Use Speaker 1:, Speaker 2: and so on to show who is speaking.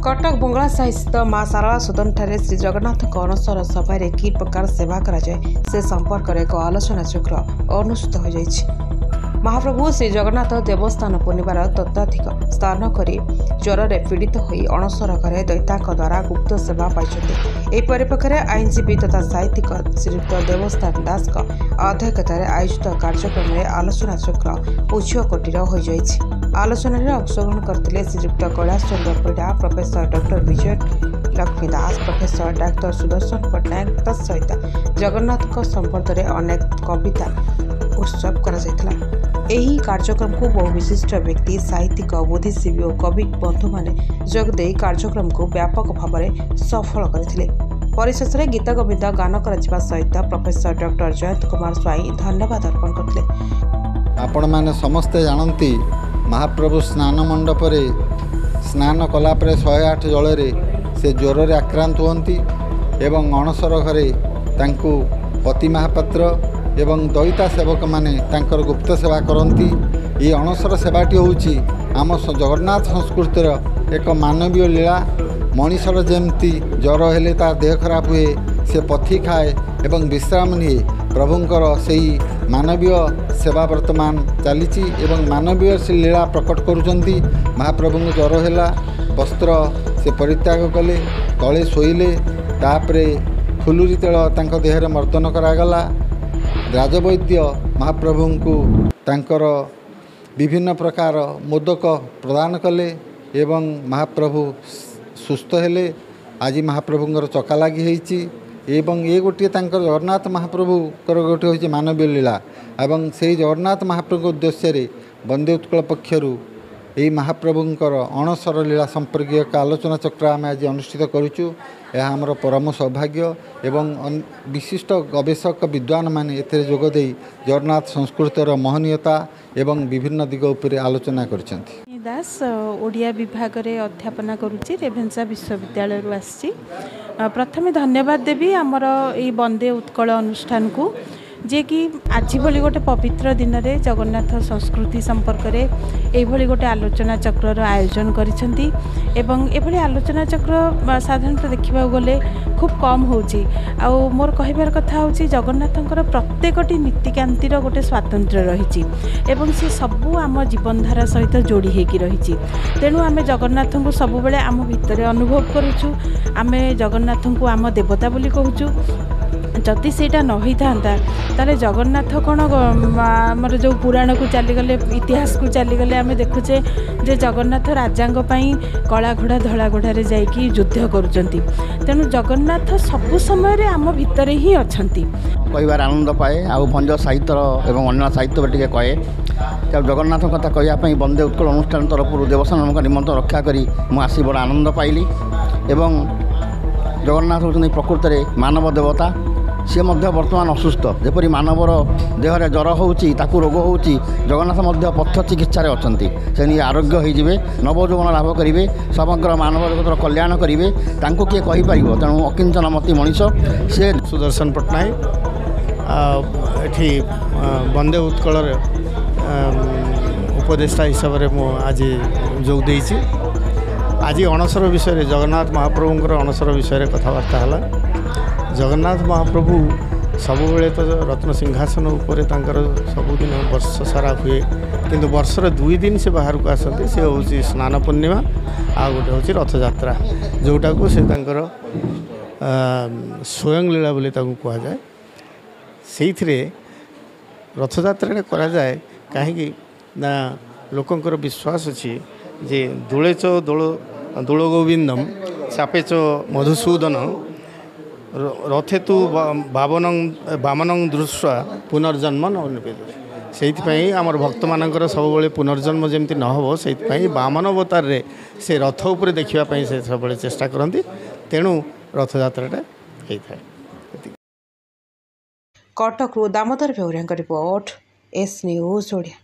Speaker 1: कटक बंगला साहि स्थित मां सारला सदन ठारे श्री जगन्नाथ अनसर सभा कि प्रकार सेवा कराए से संपर्क में एक आलोचना चक्र अनुष्ठित हो जाइछि। महाप्रभु श्री जगन्नाथ देवस्थान पूर्णिमार तत्वाधिक स्नान करी ज्वर में पीड़ित होई अणसर घरे दैताक द्वारा गुप्त सेवा पाई। परिप्रेक्षी आईनजीवी तथा साहित्यिक श्रीयुक्त देवस्थान दास अध्यक्षतार आयोजित कार्यक्रम में आलोचना चक्र उच्च कोटीर हो जाइछि। आलोचना अंशग्रहण करते श्रीयुक्त कैलाश चंद्र परिडा, प्रोफेसर डॉक्टर विजय लक्ष्मी दास, प्रोफेसर डॉक्टर सुदर्शन पट्टनायक तत्सहित जगन्नाथ संपर्क में अनेक कविता उत्सव कर कार्यक्रम को बहु विशिष्ट व्यक्ति, साहित्यिक, बुद्धिजीवी और कवि बंधु मैंने जोगदे कार्यक्रम को व्यापक भाव में सफल करथिले। परिशेष में गीत गोविंद गान करा सहित प्रोफेसर डॉक्टर जयंत कुमार स्वाई धन्यवाद अर्पण करथिले।
Speaker 2: आपण माने समस्ते जानती महाप्रभु स्नान मंडप स्नान कलापर 108 जल से ज्वर रे आक्रांत होती एवं अणसर घरे तांकु पति महापात्र एवं दैता सेवक माने तांकर गुप्त सेवा करती। ये अणसर सेवाटी होउची आम जगन्नाथ संस्कृतिर एक मानवीय लीला। मनीषर जमती ज्वर हेले तार देह खराब हुए से पथी खाए एवं विश्राम निए, प्रभुंकर सही मानवीय सेवा वर्तमान चली एवं मानवीय से लीला प्रकट करुचंती। महाप्रभु ज्वर हैला, वस्त्र से परित्याग कले, तले शोइले, तापरे फुलुरी तेल तांको देहरे मर्दन करागला। राजवैद्य महाप्रभु को तांकर विभिन्न प्रकार मोदक प्रदान कले एवं महाप्रभु सुस्थ हेले। आज महाप्रभुंर चका लगी होइछि एवं ये गोटे जगन्नाथ महाप्रभु गोटे होइछि मानवीय लीला एवं से जगन्नाथ महाप्रभु उद्देश्य वंदे उत्कल पक्षर यही महाप्रभुंर अणसर लीला संपर्क एक आलोचना चक्र आम आज अनुष्ठित करुचु। यह आमर परम सौभाग्य एवं विशिष्ट गवेषक विद्वान माने एथे जोगदे जगन्नाथ संस्कृतिर महनीयता एवं विभिन्न दिग उपर आलोचना करछन्ति।
Speaker 3: दास ओडिया विभाग रे अध्यापना करुच्ची, रेभेन्सा विश्वविद्यालय आसी। प्रथमे धन्यवाद देवी आमर ये वंदे उत्कल अनुष्ठान को जे कि आज भली गोटे पवित्र दिन में जगन्नाथ संस्कृति संपर्क में ये गोटे आलोचना चक्र आयोजन करिसेंती एवं एभली आलोचना चक्र साधारणतः देखा गले खूब कम होची। आ मोर कहबार कथा होची जगन्नाथंकर प्रत्येकटी नीतिकांतिर गोटे स्वातंत्र्य रही एवं से सबू आम जीवनधारा सहित जोड़ी होगी रही। तेणु आम जगन्नाथ को सब बेले आम भितर अनुभव करुचु। आम जगन्नाथ को आम देवता बोली कहूचु। जदि सेटा न होता ताले जगन्नाथ कौन आमर जो पुराण को चलीगले, इतिहास को चलीगले आम देखुचे जे जगन्नाथ राजांग पई कला घोड़ा धला घोड़े जाइकी युद्ध करुचंती। तेणु जगन्नाथ सबु समय रे आम भितर ही अछंती।
Speaker 4: कहबार आनंद पाए आ भंज साहित्य एवं अन्य साहित्य टे कहे जगन्नाथ कथा कहवाई वंदे उत्कल अनुष्ठान तरफ देवस्थान निमंत्रण रक्षा करी मुझे बड़ा आनंद पाइली। एवं जगन्नाथ होती प्रकृत में मानव देवता। सी बर्तमान असुस्थ जपरी मानवर देहरे ज्वर होची रोग होची, जगन्नाथ पथ चिकित्सा अच्छा से नहीं आरोग्य होइजिबे, नवजौवन लाभ करेंगे, समग्र मानव जगतर कल्याण करेंगे। तांको किए कहीपर तेणु अकिंचनमती मनीष से
Speaker 5: सुदर्शन पट्टनायक एठी वंदे उत्कल उपदेष्टा हिसाब से मुझे जोग देइछि। आज अणसर विषय जगन्नाथ महाप्रभुंर अणसर विषय कथबार्ता है। जगन्नाथ महाप्रभु सबुबले तो रत्न सिंहासन उपर सबुदिन वर्ष सारा हुए, किंतु वर्षर 2 दिन से बाहर को आसती। से हूँ स्नान पूर्णिमा आ गोटे हूँ रथयात्रा, जोटा को से स्वयं लीला बोली कहुए। से रथयात्रा करा जाए कहीं ना लोकंकर विश्वास अच्छी जे दूले च दोल गोविंदम चापे च मधुसूदन रथे तु बामनं दृश्वा पुनर्जन्म न निपेद। से आमर भक्त मानकर सब पुनर्जन्म जमती न हो, से बामन अवतार रे से रथ उपर देखापी से सब चेष्टा करती। तेणु रथयात्राटा होता है।
Speaker 1: Cuttack Damodar Beuria report, S news Odia.